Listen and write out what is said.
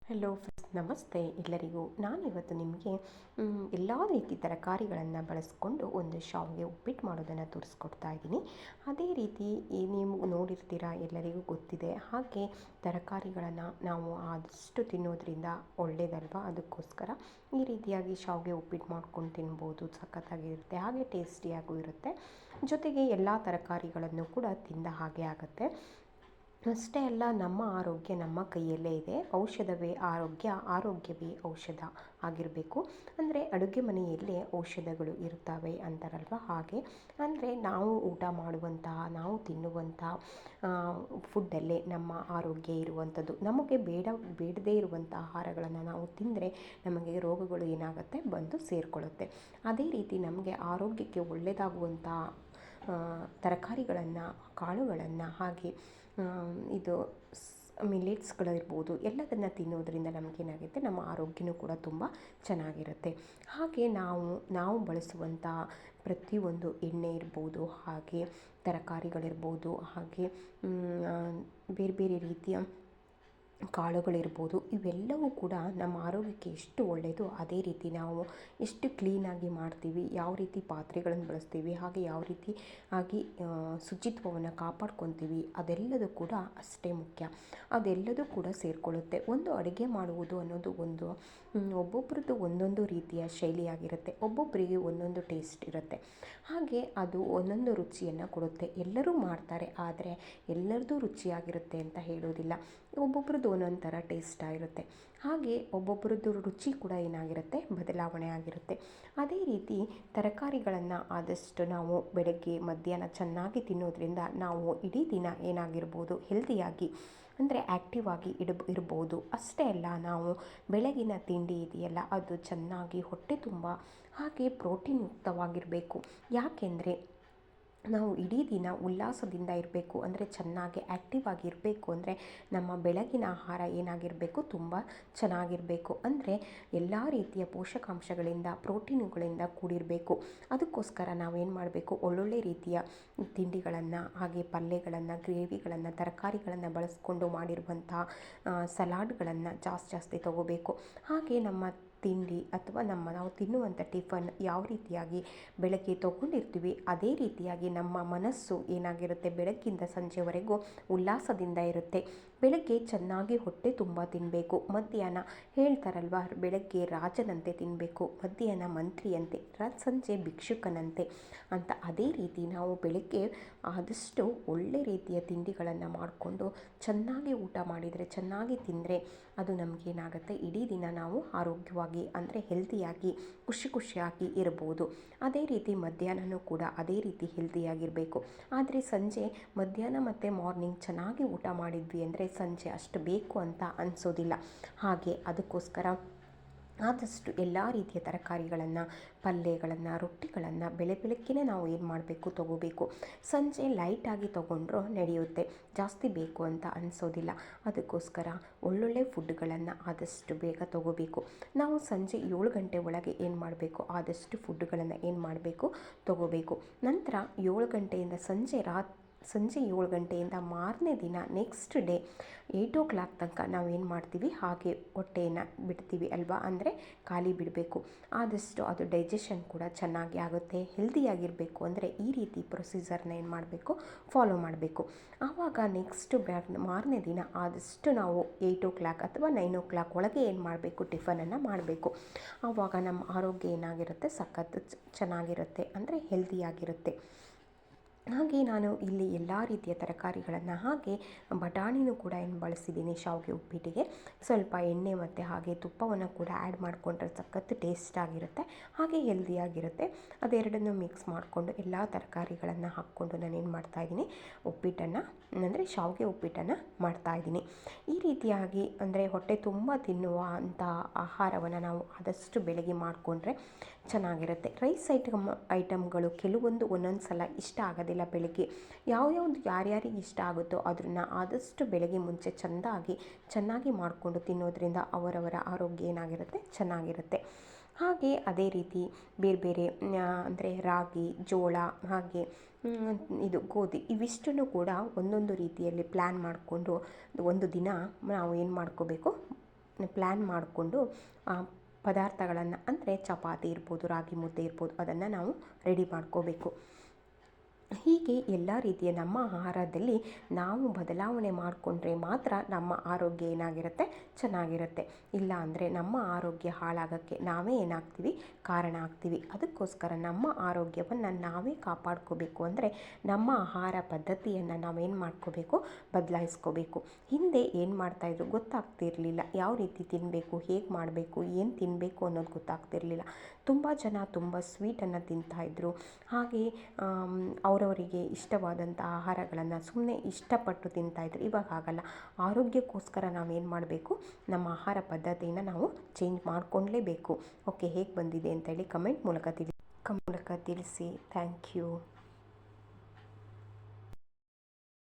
Hello friends, ನಮಸ್ತೆ ಎಲ್ಲರಿಗೂ. ನಾನಿವತ್ತು ನಿಮಗೆ ಎಲ್ಲ ರೀತಿ ತರಕಾರಿಗಳನ್ನು ಬಳಸ್ಕೊಂಡು ಒಂದು ಶಾವಿಗೆ ಉಪ್ಪಿಟ್ಟು ಮಾಡೋದನ್ನು ತೋರಿಸ್ಕೊಡ್ತಾ ಇದ್ದೀನಿ. ಅದೇ ರೀತಿ ನೀವು ನೋಡಿರ್ತೀರ, ಎಲ್ಲರಿಗೂ ಗೊತ್ತಿದೆ. ಹಾಗೆ ತರಕಾರಿಗಳನ್ನು ನಾವು ಆದಷ್ಟು ತಿನ್ನೋದ್ರಿಂದ ಒಳ್ಳೆಯದಲ್ವಾ, ಅದಕ್ಕೋಸ್ಕರ ಈ ರೀತಿಯಾಗಿ ಶಾವಿಗೆ ಉಪ್ಪಿಟ್ಟು ಮಾಡ್ಕೊಂಡು ತಿನ್ಬೋದು. ಸಖತ್ತಾಗಿರುತ್ತೆ, ಹಾಗೆ ಟೇಸ್ಟಿಯಾಗೂ ಇರುತ್ತೆ. ಜೊತೆಗೆ ಎಲ್ಲ ತರಕಾರಿಗಳನ್ನು ಕೂಡ ತಿಂದ ಹಾಗೆ ಆಗುತ್ತೆ. ಅಷ್ಟೇ ಅಲ್ಲ, ನಮ್ಮ ಆರೋಗ್ಯ ನಮ್ಮ ಕೈಯಲ್ಲೇ ಇದೆ. ಔಷಧವೇ ಆರೋಗ್ಯ, ಆರೋಗ್ಯವೇ ಔಷಧ ಆಗಿರಬೇಕು. ಅಂದರೆ ಅಡುಗೆ ಮನೆಯಲ್ಲೇ ಔಷಧಗಳು ಇರ್ತವೆ ಅಂತಾರಲ್ವ, ಹಾಗೆ ಅಂದರೆ ನಾವು ಊಟ ಮಾಡುವಂತಹ, ನಾವು ತಿನ್ನುವಂತಹ ಫುಡ್ಡಲ್ಲೇ ನಮ್ಮ ಆರೋಗ್ಯ ಇರುವಂಥದ್ದು. ನಮಗೆ ಬೇಡದೇ ಇರುವಂಥ ಆಹಾರಗಳನ್ನು ನಾವು ತಿಂದರೆ ನಮಗೆ ರೋಗಗಳು ಏನಾಗುತ್ತೆ, ಬಂದು ಸೇರಿಕೊಳ್ಳುತ್ತೆ. ಅದೇ ರೀತಿ ನಮಗೆ ಆರೋಗ್ಯಕ್ಕೆ ಒಳ್ಳೆಯದಾಗುವಂಥ ತರಕಾರಿಗಳನ್ನು, ಕಾಳುಗಳನ್ನು, ಹಾಗೆ ಇದು ಮಿಲೆಟ್ಸ್ಗಳಿರ್ಬೋದು, ಎಲ್ಲದನ್ನು ತಿನ್ನೋದ್ರಿಂದ ನಮಗೇನಾಗುತ್ತೆ, ನಮ್ಮ ಆರೋಗ್ಯನೂ ಕೂಡ ತುಂಬ ಚೆನ್ನಾಗಿರುತ್ತೆ. ಹಾಗೆ ನಾವು ಬಳಸುವಂಥ ಪ್ರತಿಯೊಂದು ಎಣ್ಣೆ ಇರ್ಬೋದು, ಹಾಗೆ ತರಕಾರಿಗಳಿರ್ಬೋದು, ಹಾಗೆ ಬೇರೆ ಬೇರೆ ರೀತಿಯ ಕಾಳುಗಳಿರ್ಬೋದು, ಇವೆಲ್ಲವೂ ಕೂಡ ನಮ್ಮ ಆರೋಗ್ಯಕ್ಕೆ ಎಷ್ಟು ಒಳ್ಳೆಯದು. ಅದೇ ರೀತಿ ನಾವು ಎಷ್ಟು ಕ್ಲೀನಾಗಿ ಮಾಡ್ತೀವಿ, ಯಾವ ರೀತಿ ಪಾತ್ರೆಗಳನ್ನು ಬಳಸ್ತೀವಿ, ಹಾಗೆ ಯಾವ ರೀತಿ ಆಗಿ ಶುಚಿತ್ವವನ್ನು ಕಾಪಾಡ್ಕೊತೀವಿ, ಅದೆಲ್ಲದೂ ಕೂಡ ಅಷ್ಟೇ ಮುಖ್ಯ. ಅದೆಲ್ಲದೂ ಕೂಡ ಸೇರಿಕೊಳ್ಳುತ್ತೆ. ಒಂದು ಅಡುಗೆ ಮಾಡುವುದು ಅನ್ನೋದು ಒಬ್ಬೊಬ್ರದ್ದು ಒಂದೊಂದು ರೀತಿಯ ಶೈಲಿಯಾಗಿರುತ್ತೆ. ಒಬ್ಬೊಬ್ಬರಿಗೆ ಒಂದೊಂದು ಟೇಸ್ಟ್ ಇರುತ್ತೆ. ಹಾಗೆ ಅದು ಒಂದೊಂದು ರುಚಿಯನ್ನು ಕೊಡುತ್ತೆ. ಎಲ್ಲರೂ ಮಾಡ್ತಾರೆ, ಆದರೆ ಎಲ್ಲರದ್ದು ರುಚಿಯಾಗಿರುತ್ತೆ ಅಂತ ಹೇಳೋದಿಲ್ಲ. ಒಬ್ಬೊಬ್ರದ್ದು ಒಂದೊಂದು ಥರ ಟೇಸ್ಟ್ ಆಗಿರುತ್ತೆ. ಹಾಗೆ ಒಬ್ಬೊಬ್ಬರದ್ದು ರುಚಿ ಕೂಡ ಏನಾಗಿರುತ್ತೆ, ಬದಲಾವಣೆ ಆಗಿರುತ್ತೆ. ಅದೇ ರೀತಿ ತರಕಾರಿಗಳನ್ನು ಆದಷ್ಟು ನಾವು ಬೆಳಗ್ಗೆ ಮಧ್ಯಾಹ್ನ ಚೆನ್ನಾಗಿ ತಿನ್ನೋದ್ರಿಂದ ನಾವು ಇಡೀ ದಿನ ಏನಾಗಿರ್ಬೋದು, ಹೆಲ್ದಿಯಾಗಿ ಅಂದರೆ ಆ್ಯಕ್ಟಿವ್ ಆಗಿ ಇರ್ಬೋದು. ಅಷ್ಟೇ ಅಲ್ಲ, ನಾವು ಬೆಳಗಿನ ತಿಂಡಿ ಇದೆಯಲ್ಲ, ಅದು ಚೆನ್ನಾಗಿ ಹೊಟ್ಟೆ ತುಂಬ ಹಾಗೆ ಪ್ರೋಟೀನ್ ಯುಕ್ತವಾಗಿರಬೇಕು. ಯಾಕೆಂದರೆ ನಾವು ಇಡೀ ದಿನ ಉಲ್ಲಾಸದಿಂದ ಇರಬೇಕು ಅಂದರೆ, ಚೆನ್ನಾಗಿ ಆ್ಯಕ್ಟಿವ್ ಆಗಿರಬೇಕು ಅಂದರೆ ನಮ್ಮ ಬೆಳಗಿನ ಆಹಾರ ಏನಾಗಿರಬೇಕು, ತುಂಬ ಚೆನ್ನಾಗಿರಬೇಕು. ಅಂದರೆ ಎಲ್ಲ ರೀತಿಯ ಪೋಷಕಾಂಶಗಳಿಂದ, ಪ್ರೋಟೀನುಗಳಿಂದ ಕೂಡಿರಬೇಕು. ಅದಕ್ಕೋಸ್ಕರ ನಾವೇನು ಮಾಡಬೇಕು, ಒಳ್ಳೊಳ್ಳೆ ರೀತಿಯ ತಿಂಡಿಗಳನ್ನು, ಹಾಗೆ ಪಲ್ಯಗಳನ್ನು, ಗ್ರೇವಿಗಳನ್ನು, ತರಕಾರಿಗಳನ್ನು ಬಳಸ್ಕೊಂಡು ಮಾಡಿರುವಂಥ ಸಲಾಡ್ಗಳನ್ನು ಜಾಸ್ತಿ ತಗೋಬೇಕು. ಹಾಗೆ ನಮ್ಮ ತಿಂಡಿ ಅಥವಾ ನಾವು ತಿನ್ನುವಂಥ ಟಿಫನ್ ಯಾವ ರೀತಿಯಾಗಿ ಬೆಳಗ್ಗೆ ತೊಗೊಂಡಿರ್ತೀವಿ, ಅದೇ ರೀತಿಯಾಗಿ ನಮ್ಮ ಮನಸ್ಸು ಏನಾಗಿರುತ್ತೆ, ಬೆಳಗ್ಗಿಂದ ಸಂಜೆವರೆಗೂ ಉಲ್ಲಾಸದಿಂದ ಇರುತ್ತೆ. ಬೆಳಗ್ಗೆ ಚೆನ್ನಾಗಿ ಹೊಟ್ಟೆ ತುಂಬ ತಿನ್ನಬೇಕು. ಮಧ್ಯಾಹ್ನ ಹೇಳ್ತಾರಲ್ವ, ಬೆಳಗ್ಗೆ ರಾಜನಂತೆ ತಿನ್ನಬೇಕು, ಮಧ್ಯಾಹ್ನ ಮಂತ್ರಿಯಂತೆ, ಸಂಜೆ ಭಿಕ್ಷುಕನಂತೆ ಅಂತ. ಅದೇ ರೀತಿ ನಾವು ಬೆಳಗ್ಗೆ ಆದಷ್ಟು ಒಳ್ಳೆ ರೀತಿಯ ತಿಂಡಿಗಳನ್ನು ಮಾಡಿಕೊಂಡು ಚೆನ್ನಾಗಿ ಊಟ ಮಾಡಿದರೆ, ಚೆನ್ನಾಗಿ ತಿಂದರೆ ಅದು ನಮಗೇನಾಗುತ್ತೆ, ಇಡೀ ದಿನ ನಾವು ಆರೋಗ್ಯವಾಗಿ ಅಂದರೆ ಹೆಲ್ತಿಯಾಗಿ ಖುಷಿಯಾಗಿ ಇರ್ಬೋದು. ಅದೇ ರೀತಿ ಮಧ್ಯಾಹ್ನವೂ ಕೂಡ ಅದೇ ರೀತಿ ಹೆಲ್ತಿಯಾಗಿರಬೇಕು. ಆದರೆ ಮಧ್ಯಾಹ್ನ ಮತ್ತು ಮಾರ್ನಿಂಗ್ ಚೆನ್ನಾಗಿ ಊಟ ಮಾಡಿದ್ವಿ ಅಂದರೆ ಸಂಜೆ ಅಷ್ಟು ಬೇಕು ಅಂತ ಅನಿಸೋದಿಲ್ಲ. ಹಾಗೆ ಅದಕ್ಕೋಸ್ಕರ ಆದಷ್ಟು ಎಲ್ಲ ರೀತಿಯ ತರಕಾರಿಗಳನ್ನು, ಪಲ್ಯಗಳನ್ನು, ರೊಟ್ಟಿಗಳನ್ನು ಬೆಳಗ್ಗೆನೇ ನಾವು ಏನು ಮಾಡಬೇಕು, ತೊಗೋಬೇಕು. ಸಂಜೆ ಲೈಟಾಗಿ ತೊಗೊಂಡ್ರೂ ನಡೆಯುತ್ತೆ, ಜಾಸ್ತಿ ಬೇಕು ಅಂತ ಅನಿಸೋದಿಲ್ಲ. ಅದಕ್ಕೋಸ್ಕರ ಒಳ್ಳೊಳ್ಳೆ ಫುಡ್ಗಳನ್ನು ಆದಷ್ಟು ಬೇಗ ತೊಗೋಬೇಕು. ನಾವು ಸಂಜೆ 7 ಗಂಟೆ ಒಳಗೆ ಏನು ಮಾಡಬೇಕು, ಆದಷ್ಟು ಫುಡ್ಗಳನ್ನು ಏನು ಮಾಡಬೇಕು, ತೊಗೋಬೇಕು. ನಂತರ 7 ಗಂಟೆಯಿಂದ ಸಂಜೆ 7 ಗಂಟೆಯಿಂದ ಮಾರನೇ ದಿನ ನೆಕ್ಸ್ಟ್ ಡೇ 8 o'clock ತನಕ ನಾವೇನು ಮಾಡ್ತೀವಿ, ಹಾಗೆ ಹೊಟ್ಟೆಯನ್ನು ಬಿಡ್ತೀವಿ ಅಲ್ವಾ, ಅಂದರೆ ಖಾಲಿ ಬಿಡಬೇಕು. ಆದಷ್ಟು ಅದು ಡೈಜೆಷನ್ ಕೂಡ ಚೆನ್ನಾಗಿ ಆಗುತ್ತೆ. ಹೆಲ್ದಿಯಾಗಿರಬೇಕು ಅಂದರೆ ಈ ರೀತಿ ಪ್ರೊಸೀಜರ್ನ ಏನು ಮಾಡಬೇಕು, ಫಾಲೋ ಮಾಡಬೇಕು. ಆವಾಗ ನೆಕ್ಸ್ಟ್ ಮಾರನೇ ದಿನ ಆದಷ್ಟು ನಾವು 8 o'clock ಅಥವಾ 9 o'clock ಒಳಗೆ ಏನು ಮಾಡಬೇಕು, ಟಿಫನನ್ನು ಮಾಡಬೇಕು. ಆವಾಗ ನಮ್ಮ ಆರೋಗ್ಯ ಏನಾಗಿರುತ್ತೆ, ಸಖತ್ ಚೆನ್ನಾಗಿರುತ್ತೆ, ಅಂದರೆ ಹೆಲ್ದಿಯಾಗಿರುತ್ತೆ. ಹಾಗೆ ನಾನು ಇಲ್ಲಿ ಎಲ್ಲ ರೀತಿಯ ತರಕಾರಿಗಳನ್ನು, ಹಾಗೆ ಬಟಾಣಿನೂ ಕೂಡ ಬಳಸಿದ್ದೀನಿ ಶಾವಿಗೆ ಉಪ್ಪಿಟ್ಟಿಗೆ. ಸ್ವಲ್ಪ ಎಣ್ಣೆ ಮತ್ತು ಹಾಗೆ ತುಪ್ಪವನ್ನು ಕೂಡ ಆ್ಯಡ್ ಮಾಡಿಕೊಂಡ್ರೆ ಸಖತ್ ಟೇಸ್ಟ್ ಆಗಿರುತ್ತೆ, ಹಾಗೆ ಹೆಲ್ದಿಯಾಗಿರುತ್ತೆ. ಅದೆರಡನ್ನೂ ಮಿಕ್ಸ್ ಮಾಡಿಕೊಂಡು ಎಲ್ಲ ತರಕಾರಿಗಳನ್ನು ಹಾಕ್ಕೊಂಡು ನಾನೇನು ಮಾಡ್ತಾಯಿದ್ದೀನಿ, ಉಪ್ಪಿಟ್ಟನ್ನು ಅಂದರೆ ಶಾವಿಗೆ ಉಪ್ಪಿಟ್ಟನ್ನು ಮಾಡ್ತಾಯಿದ್ದೀನಿ. ಈ ರೀತಿಯಾಗಿ ಅಂದರೆ ಹೊಟ್ಟೆ ತುಂಬ ತಿನ್ನುವಂಥ ಆಹಾರವನ್ನು ನಾವು ಆದಷ್ಟು ಬೆಳಗ್ಗೆ ಮಾಡಿಕೊಂಡ್ರೆ ಚೆನ್ನಾಗಿರುತ್ತೆ. ರೈಸ್ ಐಟಮ್ಗಳು ಕೆಲವೊಂದು ಒಂದೊಂದು ಸಲ ಇಷ್ಟ ಆಗೋದಿಲ್ಲ. ಬೆಳಗ್ಗೆ ಯಾರ್ಯಾರಿಗೆ ಇಷ್ಟ ಆಗುತ್ತೋ ಅದನ್ನು ಆದಷ್ಟು ಬೆಳಗ್ಗೆ ಮುಂಚೆ ಚೆನ್ನಾಗಿ ಮಾಡಿಕೊಂಡು ತಿನ್ನೋದ್ರಿಂದ ಅವರವರ ಆರೋಗ್ಯ ಏನಾಗಿರುತ್ತೆ, ಚೆನ್ನಾಗಿರುತ್ತೆ. ಹಾಗೆ ಅದೇ ರೀತಿ ಬೇರೆ ಅಂದರೆ ರಾಗಿ, ಜೋಳ, ಹಾಗೆ ಇದು ಗೋಧಿ, ಇವಿಷ್ಟನ್ನು ಕೂಡ ಒಂದೊಂದು ರೀತಿಯಲ್ಲಿ ಪ್ಲ್ಯಾನ್ ಮಾಡಿಕೊಂಡು ಒಂದು ದಿನ ನಾವು ಏನು ಮಾಡ್ಕೋಬೇಕು, ಪ್ಲ್ಯಾನ್ ಮಾಡಿಕೊಂಡು ಪದಾರ್ಥಗಳನ್ನು ಅಂದರೆ ಚಪಾತಿ ಇರ್ಬೋದು, ರಾಗಿ ಮುದ್ದೆ ಇರ್ಬೋದು, ಅದನ್ನು ನಾವು ರೆಡಿ ಮಾಡ್ಕೋಬೇಕು. ಹೀಗೆ ಎಲ್ಲ ರೀತಿಯ ನಮ್ಮ ಆಹಾರದಲ್ಲಿ ನಾವು ಬದಲಾವಣೆ ಮಾಡಿಕೊಂಡ್ರೆ ಮಾತ್ರ ನಮ್ಮ ಆರೋಗ್ಯ ಏನಾಗಿರುತ್ತೆ, ಚೆನ್ನಾಗಿರುತ್ತೆ. ಇಲ್ಲ ಅಂದರೆ ನಮ್ಮ ಆರೋಗ್ಯ ಹಾಳಾಗೋಕ್ಕೆ ನಾವೇ ಏನಾಗ್ತೀವಿ, ಕಾರಣ ಆಗ್ತೀವಿ. ಅದಕ್ಕೋಸ್ಕರ ನಮ್ಮ ಆರೋಗ್ಯವನ್ನು ನಾವೇ ಕಾಪಾಡ್ಕೋಬೇಕು ಅಂದರೆ ನಮ್ಮ ಆಹಾರ ಪದ್ಧತಿಯನ್ನು ನಾವೇನು ಮಾಡ್ಕೋಬೇಕು, ಬದಲಾಯಿಸ್ಕೋಬೇಕು. ಹಿಂದೆ ಏನು ಮಾಡ್ತಾಯಿದ್ರು ಗೊತ್ತಾಗ್ತಿರಲಿಲ್ಲ, ಯಾವ ರೀತಿ ತಿನ್ನಬೇಕು, ಹೇಗೆ ಮಾಡಬೇಕು, ಏನು ತಿನ್ನಬೇಕು ಅನ್ನೋದು ಗೊತ್ತಾಗ್ತಿರಲಿಲ್ಲ. ತುಂಬ ಜನ ತುಂಬ ಸ್ವೀಟನ್ನು ತಿಂತಾಯಿದ್ರು. ಹಾಗೆ ಅವರವರಿಗೆ ಇಷ್ಟವಾದಂಥ ಆಹಾರಗಳನ್ನು ಸುಮ್ಮನೆ ಇಷ್ಟಪಟ್ಟು ತಿಂತಾಯಿದ್ರು. ಇವಾಗ ಹಾಗಲ್ಲ. ಆರೋಗ್ಯಕ್ಕೋಸ್ಕರ ನಾವೇನು ಮಾಡಬೇಕು, ನಮ್ಮ ಆಹಾರ ಪದ್ಧತಿನ ನಾವು ಚೇಂಜ್ ಮಾಡಿಕೊಂಡ್ಲೇಬೇಕು. ಓಕೆ, ಹೇಗೆ ಬಂದಿದೆ ಅಂತೇಳಿ ಕಮೆಂಟ್ ಮೂಲಕ ತಿಳಿಸಿ. Thank you.